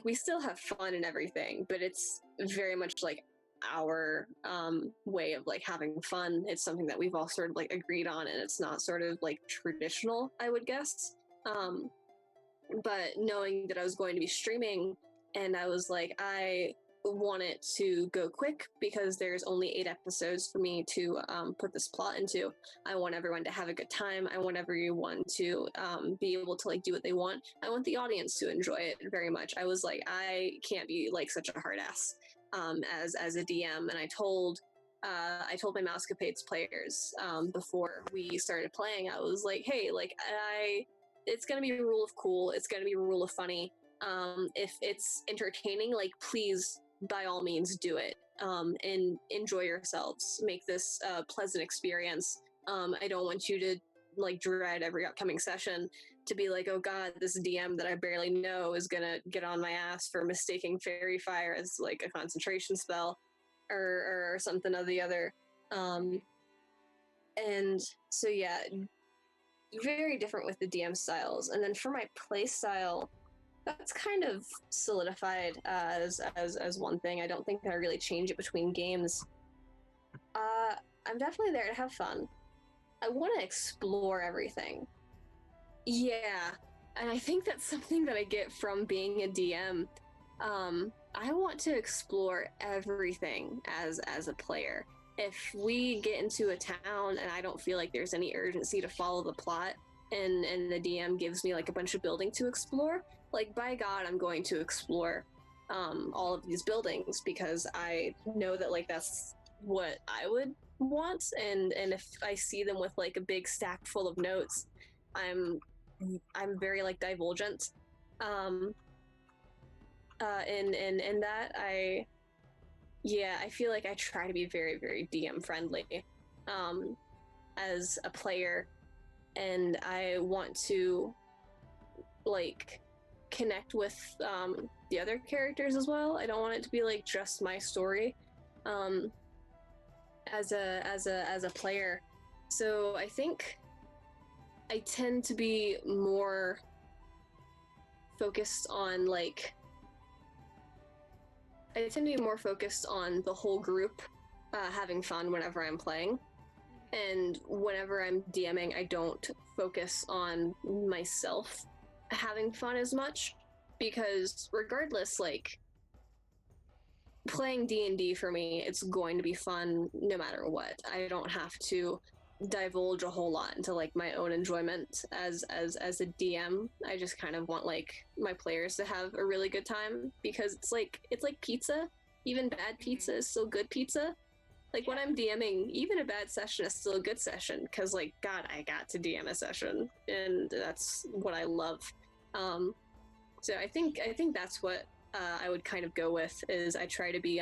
we still have fun and everything, but it's very much like our way of like having fun. It's something that we've all sort of like agreed on, and it's not sort of like traditional, I would guess. But knowing that I was going to be streaming, and I was like, I want it to go quick because there's only 8 episodes for me to put this plot into. I want everyone to have a good time. I want everyone to be able to like do what they want. I want the audience to enjoy it very much. I was like, I can't be like such a hard ass as a DM, and I told my Mousecapades players before we started playing. I was like, hey, like it's gonna be a rule of cool. It's gonna be a rule of funny. If it's entertaining, like please, by all means, do it and enjoy yourselves. Make this a pleasant experience. I don't want you to like dread every upcoming session to be like, oh god, this DM that I barely know is gonna get on my ass for mistaking fairy fire as like a concentration spell or something of the other. And so yeah, very different with the DM styles. And then for my play style, that's kind of solidified as one thing. I don't think that I really change it between games. I'm definitely there to have fun. I want to explore everything. Yeah, and I think that's something that I get from being a DM. I want to explore everything as a player. If we get into a town and I don't feel like there's any urgency to follow the plot, and the DM gives me like a bunch of building to explore, like by God, I'm going to explore all of these buildings because I know that like that's what I would want, and if I see them with like a big stack full of notes, I'm very like divulgent. Um, in that I feel like I try to be very very DM friendly, um, as a player, and I want to like connect with the other characters as well. I don't want it to be like just my story, um, as a player. So I think I tend to be more focused on like I tend to be more focused on the whole group having fun whenever I'm playing. And whenever I'm DMing, I don't focus on myself having fun as much, because regardless, like playing D&D for me, it's going to be fun no matter what. I don't have to divulge a whole lot into like my own enjoyment as a DM. I just kind of want like my players to have a really good time, because it's like pizza. Even bad pizza is still good pizza. Like when I'm DMing, even a bad session is still a good session, because like God, I got to DM a session, and that's what I love. So I think that's what I would kind of go with. Is I try to be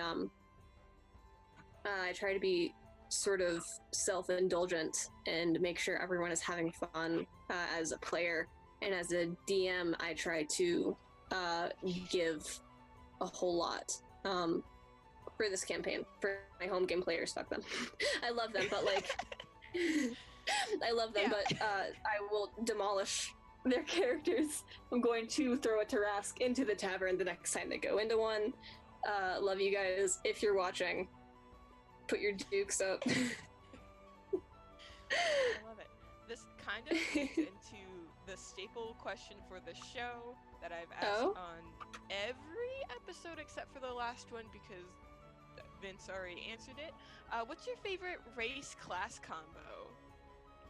sort of self-indulgent and make sure everyone is having fun as a player, and as a DM, I try to give a whole lot. For this campaign, for my home game players, fuck them. I love them, but like, I love them, but I will demolish their characters. I'm going to throw a Tarask into the tavern the next time they go into one. Love you guys. If you're watching, put your dukes up. I love it. This kind of leads into the staple question for the show that I've asked on every episode except for the last one, because Vince already answered it. What's your favorite race class combo?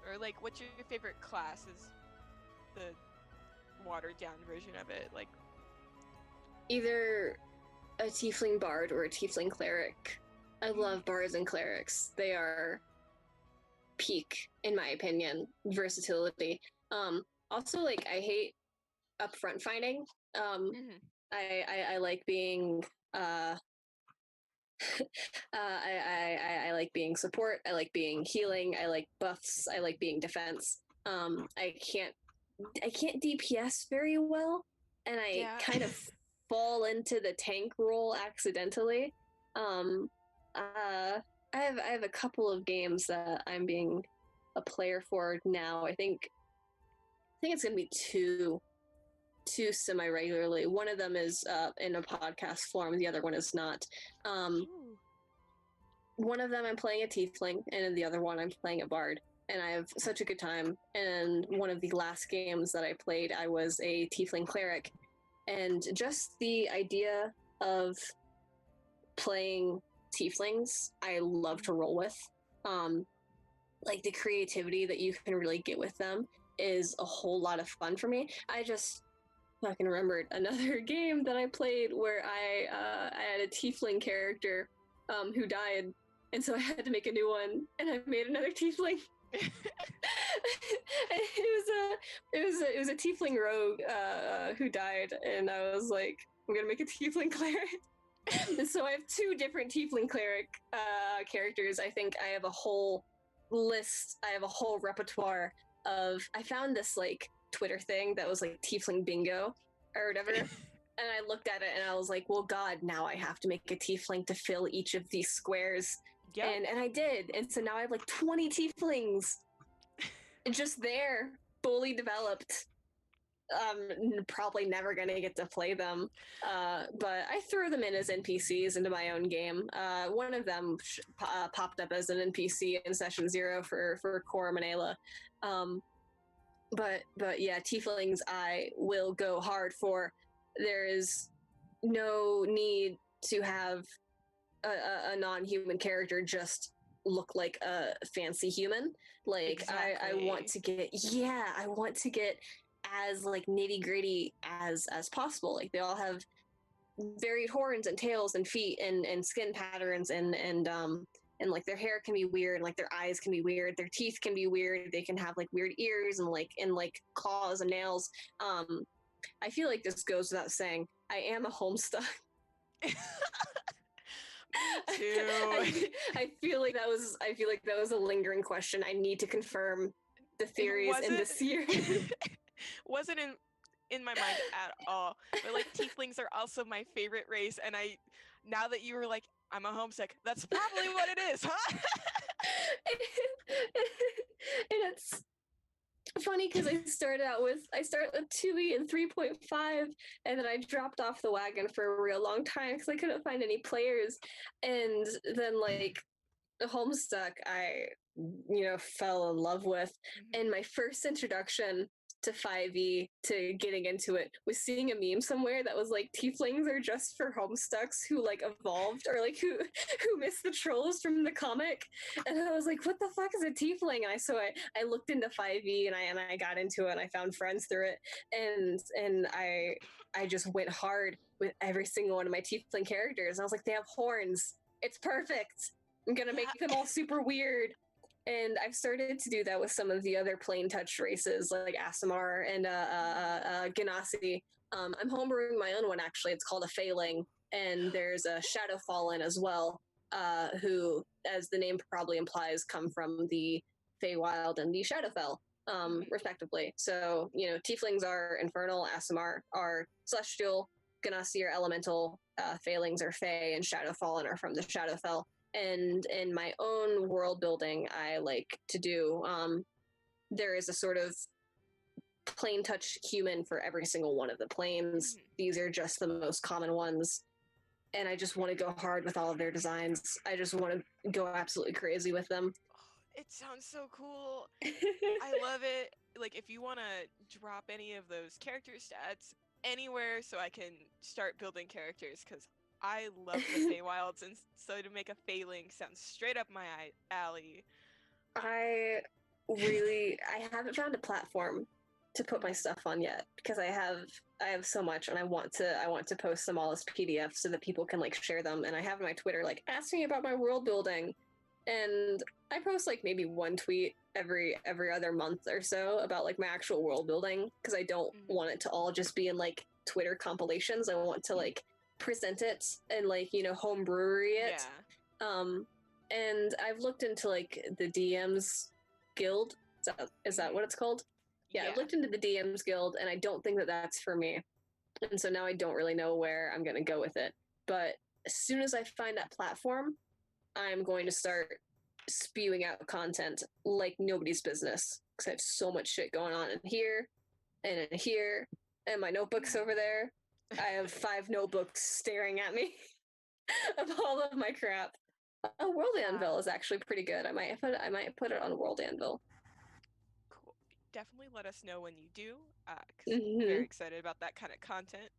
Or like, what's your favorite class? Is the watered down version of it, like either a tiefling bard or a tiefling cleric. I love bards and clerics. They are peak, in my opinion, versatility. Also, like, I hate upfront fighting. I like being I like being support. I like being healing. I like buffs. I like being defense. I can't DPS very well, and I kind of fall into the tank role accidentally. I have a couple of games that I'm being a player for now. I think it's gonna be two semi-regularly. One of them is in a podcast form. The other one is not. One of them I'm playing a tiefling, and in the other one I'm playing a bard. And I have such a good time. And one of the last games that I played, I was a tiefling cleric. And just the idea of playing tieflings, I love to roll with. Like the creativity that you can really get with them is a whole lot of fun for me. I just fucking remembered another game that I played where I had a tiefling character who died, and so I had to make a new one, and I made another tiefling. it was a tiefling rogue who died, and I was like, I'm gonna make a tiefling cleric. And so I have two different tiefling cleric characters. I think I have a whole list. I have a whole repertoire of. I found this like Twitter thing that was like tiefling bingo or whatever. And I looked at it and I was like, well, God, now I have to make a tiefling to fill each of these squares. Yep. And I did. And so now I have like 20 tieflings just there, fully developed. Probably never going to get to play them. But I threw them in as NPCs into my own game. One of them popped up as an NPC in session 0 for Cora Manela. But yeah, tieflings I will go hard for. There is no need to have a non-human character just look like a fancy human. Like exactly. I want to get as like nitty-gritty as possible. Like they all have varied horns and tails and feet and skin patterns and and like their hair can be weird, like their eyes can be weird, their teeth can be weird, they can have like weird ears and like claws and nails. I feel like this goes without saying. I am a Homestuck. Me too. I feel like that was a lingering question. I need to confirm the theories in this year. Wasn't in my mind at all. But like tieflings are also my favorite race, and now that you were like, I'm a Homestuck, that's probably what it is, huh? And it's funny because I started with 2e and 3.5, and then I dropped off the wagon for a real long time because I couldn't find any players. And then like the Homestuck I fell in love with. And my first introduction to 5e, to getting into it, was seeing a meme somewhere that was like, tieflings are just for Homestucks who like evolved, or like who missed the trolls from the comic. And I was like, what the fuck is a tiefling? And I looked into 5e, and I got into it, and I found friends through it, and I just went hard with every single one of my tiefling characters. And I was like, they have horns, it's perfect, I'm gonna make them all super weird. And I've started to do that with some of the other plain touch races like Aasimar and Genasi. I'm homebrewing my own one, actually. It's called a Failing, and there's a Shadowfallen as well, who, as the name probably implies, come from the Feywild and the Shadowfell, respectively. So, tieflings are infernal, Aasimar are celestial, Genasi are elemental, Failings are Fey, and Shadowfallen are from the Shadowfell. And in my own world building, I like to do, there is a sort of plain touch human for every single one of the planes. These are just the most common ones. And I just want to go hard with all of their designs. I just want to go absolutely crazy with them. It sounds so cool. I love it. Like, if you want to drop any of those character stats anywhere so I can start building characters, because I love the Feywilds, and so to make a Failing sounds straight up my alley. I haven't found a platform to put my stuff on yet, because I have so much, and I want to post them all as PDFs so that people can like share them. And I have my Twitter like, ask me about my world building, and I post like maybe one tweet every other month or so about like my actual world building, because I don't want it to all just be in like Twitter compilations. I want to like present it and like home brewery it. And I've looked into like the DMs Guild. Is that what it's called? Yeah, I've looked into the DMs Guild, and I don't think that that's for me, and so now I don't really know where I'm gonna go with it. But as soon as I find that platform, I'm going to start spewing out content like nobody's business, because I have so much shit going on in here and my notebooks over there. I have 5 notebooks staring at me of all of my crap. World Anvil is actually pretty good. I might put it on World Anvil. Cool. Definitely let us know when you do, because I'm very excited about that kind of content.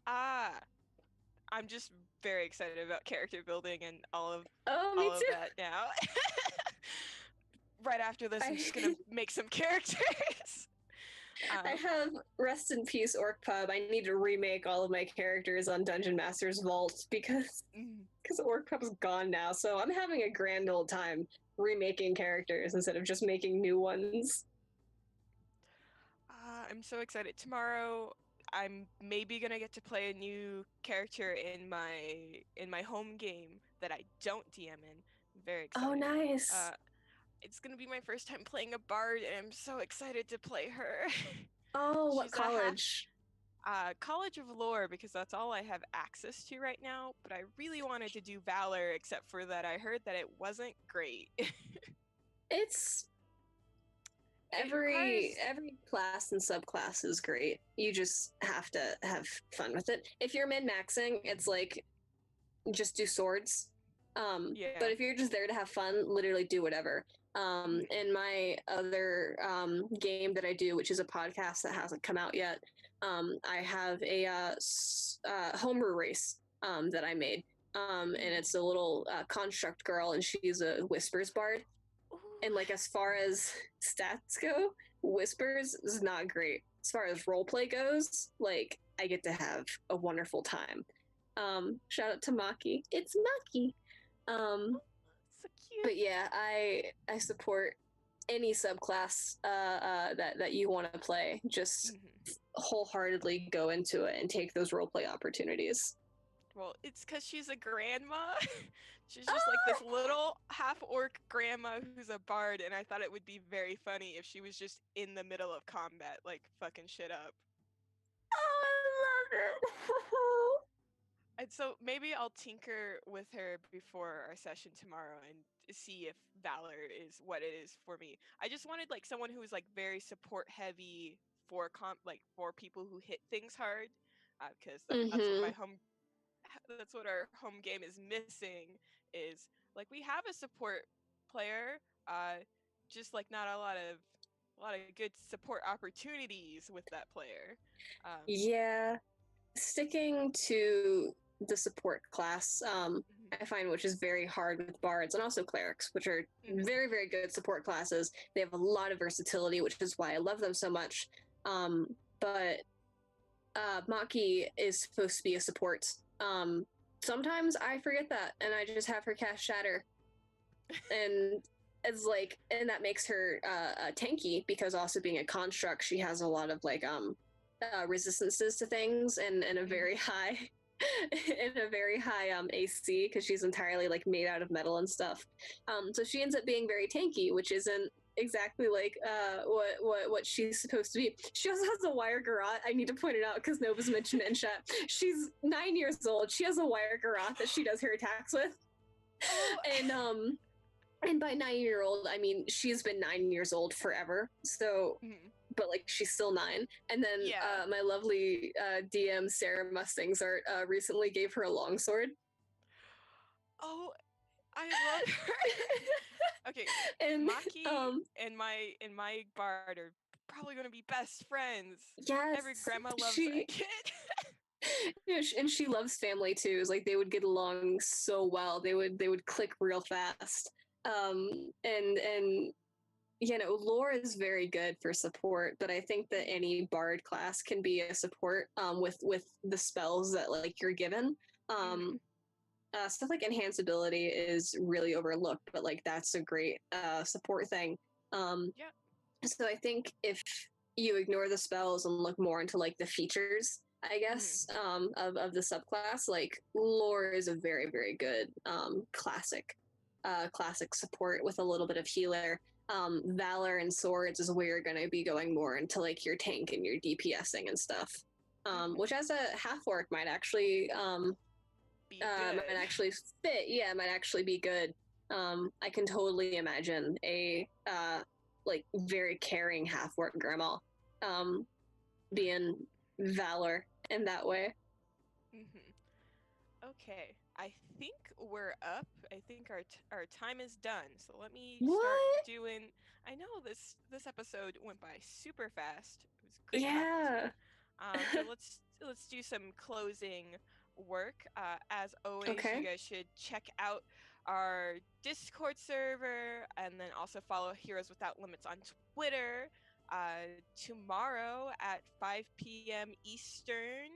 I'm just very excited about character building and all of that now. Right after this, I'm just gonna make some characters. I have Rest in Peace Orc Pub. I need to remake all of my characters on Dungeon Master's Vault because Orc Pub's gone now. So I'm having a grand old time remaking characters instead of just making new ones. I'm so excited. Tomorrow, I'm maybe gonna get to play a new character in my home game that I don't DM in. I'm very excited. Oh, nice. It's gonna be my first time playing a bard, and I'm so excited to play her. Oh, what college? College of Lore, because that's all I have access to right now. But I really wanted to do Valor, except for that I heard that it wasn't great. It's every class and subclass is great. You just have to have fun with it. If you're min-maxing, it's like just do swords. But if you're just there to have fun, literally do whatever. In my other game that I do, which is a podcast that hasn't come out yet, I have a homebrew race that I made. And it's a little construct girl, and she's a Whispers bard. And like, as far as stats go, Whispers is not great. As far as roleplay goes, like, I get to have a wonderful time. Shout out to Maki. It's Maki. you. But yeah, I support any subclass that you want to play. Just Mhm. wholeheartedly go into it and take those roleplay opportunities. Well, it's because she's a grandma. She's just like this Ah! little half orc grandma who's a bard, and I thought it would be very funny if she was just in the middle of combat, like fucking shit up. Oh, I love And so maybe I'll tinker with her before our session tomorrow and see if Valor is what it is for me. I just wanted like someone who was like very support heavy for like for people who hit things hard, because it. that's what Mm-hmm. that's what our home game is missing. Is like we have a support player, just like not a lot of good support opportunities with that player. Yeah, sticking to the support class, Mhm, I find which is very hard with bards and also clerics, which are mhm, very, very good support classes. They have a lot of versatility, which is why I love them so much. But Maki is supposed to be a support. Sometimes I forget that and I just have her cast Shatter. And it's like, and that makes her tanky because also being a construct, she has a lot of like resistances to things and a very mhm. high in a very high AC because she's entirely like made out of metal and stuff. So she ends up being very tanky, which isn't exactly like what she's supposed to be. She also has a wire garrote. I need to point it out because Nova's mentioned it in chat. She's 9 years old. She has a wire garrote that she does her attacks with, Oh, and and by 9 year old, I mean she's been 9 years old forever. So mhm. but like she's still 9. And then Yeah. my lovely DM Sarah Mustang's art recently gave her a longsword. Oh, I love her. Okay, And Maki and my bard are probably gonna be best friends. yes, Every grandma loves a she kid. and she loves family too. It's like they would get along so well. They would click real fast. Um, and you know, lore is very good for support, but I think that Mhm, any bard class can be a support with the spells that like you're given. mhm. Um, Stuff like enhanceability is really overlooked, but like that's a great support thing. Um, Yeah. so I think if you ignore the spells and look more into like the features, I Mhm, guess, of the subclass, like lore is a very, very good classic support with a little bit of healer. Valor and swords is where you're going to be going more into like your tank and your DPSing and stuff. mhm. Which as a half orc Be might good. actually fit. Yeah, might actually be good. I can totally imagine a like very caring half orc grandma um, being valor in that way. Mhm. Okay, I think we're up. I think our time is done. So let me start What? doing. I know this episode went by super fast. It was great talking to you. Yeah. So let's do some closing work. As always, you Okay. guys should check out our Discord server and then also follow Heroes Without Limits on Twitter. Tomorrow at 5 p.m. Eastern.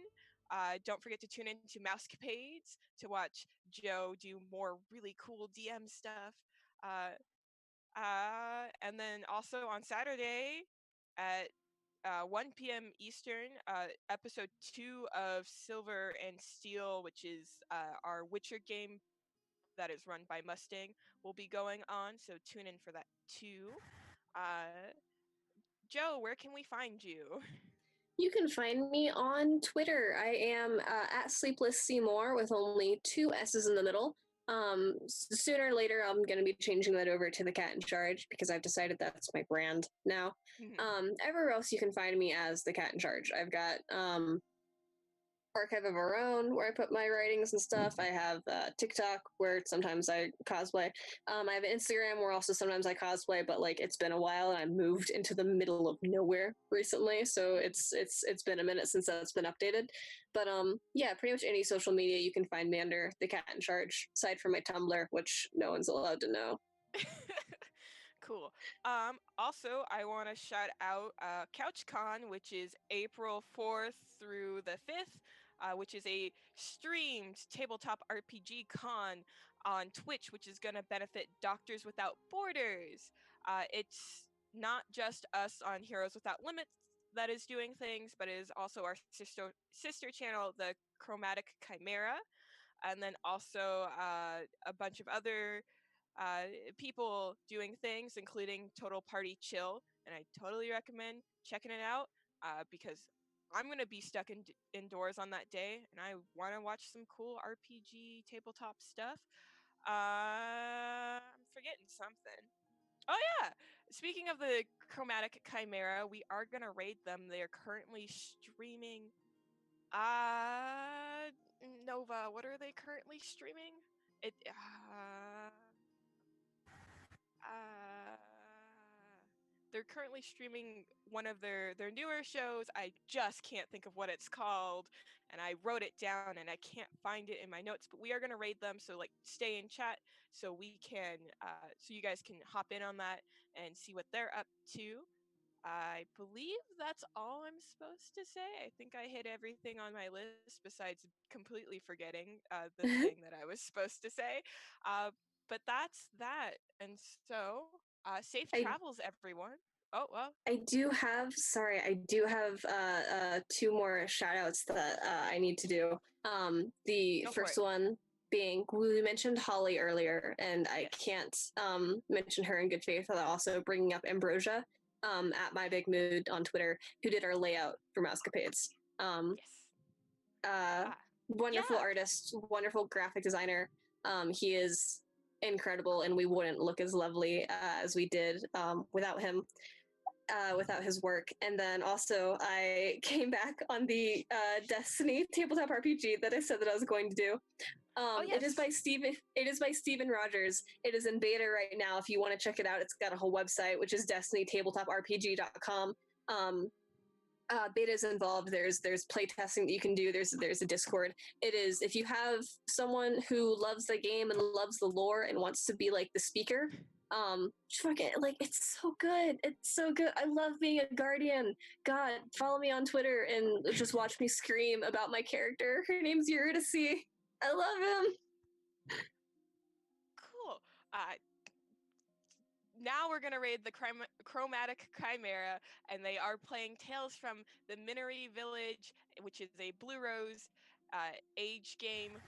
Don't forget to tune in to Mousecapades to watch Joe do more really cool DM stuff. Uh, and then also on Saturday at 1 p.m. Eastern, episode 2 of Silver and Steel, which is our Witcher game that is run by Mustang, will be going on. So tune in for that too. Uh, Joe, where can we find you? You can find me on Twitter. I am at Sleepless Seymour with only two S's in the middle. Sooner or later, I'm going to be changing that over to the Cat in Charge because I've decided that's my brand now. Everywhere else, you can find me as the Cat in Charge. I've got Archive of Our Own, where I put my writings and stuff. I have TikTok, where sometimes I cosplay. I have Instagram, where also sometimes I cosplay, but like it's been a while, and I moved into the middle of nowhere recently, so it's been a minute since that's been updated. But yeah, pretty much any social media you can find me under the Cat in Charge, aside from my Tumblr, which no one's allowed to know. Cool. Also, I want to shout out CouchCon, which is April 4th through the 5th, which is a streamed tabletop RPG con on Twitch, which is going to benefit Doctors Without Borders. It's not just us on Heroes Without Limits that is doing things, but it is also our sister channel, the Chromatic Chimera, and then also a bunch of other people doing things, including Total Party Chill, and I totally recommend checking it out because I'm going to be stuck indoors on that day, and I want to watch some cool RPG tabletop stuff. I'm forgetting something. Oh yeah! Speaking of the Chromatic Chimera, we are going to raid them. They are currently streaming. Nova, what are they currently streaming? It they're currently streaming one of their newer shows. I just can't think of what it's called, and I wrote it down and I can't find it in my notes. But we are gonna raid them, so like stay in chat so we can so you guys can hop in on that and see what they're up to. I believe that's all I'm supposed to say. I think I hit everything on my list besides completely forgetting the thing that I was supposed to say. But that's that. And so, safe I travels, everyone. Oh, well. I do have, sorry, I do have two more shout outs that I need to do. The Go for first it. one being, we mentioned Holly earlier, and I can't mention her in good faith without also bringing up Ambrosia at My Big Mood on Twitter, who did our layout for Mousecapades. Yes. Uh, wonderful Yeah. artist, wonderful graphic designer. He is incredible, and we wouldn't look as lovely as we did without him. Without his work. And then also I came back on the Destiny tabletop RPG that I said that I was going to do. Yes. It is by Steven Rogers. It is in beta right now. If you want to check it out, it's got a whole website, which is destinytabletop.rpg.com. Beta is involved. There's playtesting that you can do. There's a Discord. It is, if you have someone who loves the game and loves the lore and wants to be like the speaker, fucking, like, it's so good. It's so good. I love being a guardian. God, follow me on Twitter and just watch me scream about my character. Her name's Eurydice. I love him. Cool. Now we're gonna raid the Chromatic Chimera, and they are playing Tales from the Minery Village, which is a Blue Rose age game.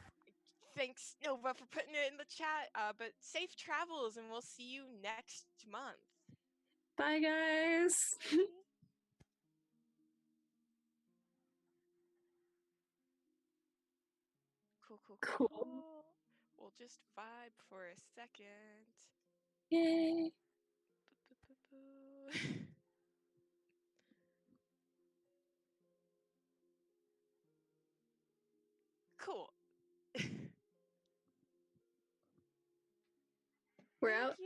Thanks, Nova, for putting it in the chat. But safe travels, and we'll see you next month. Bye, guys. Cool. We'll just vibe for a second. Yay. Cool. We're out.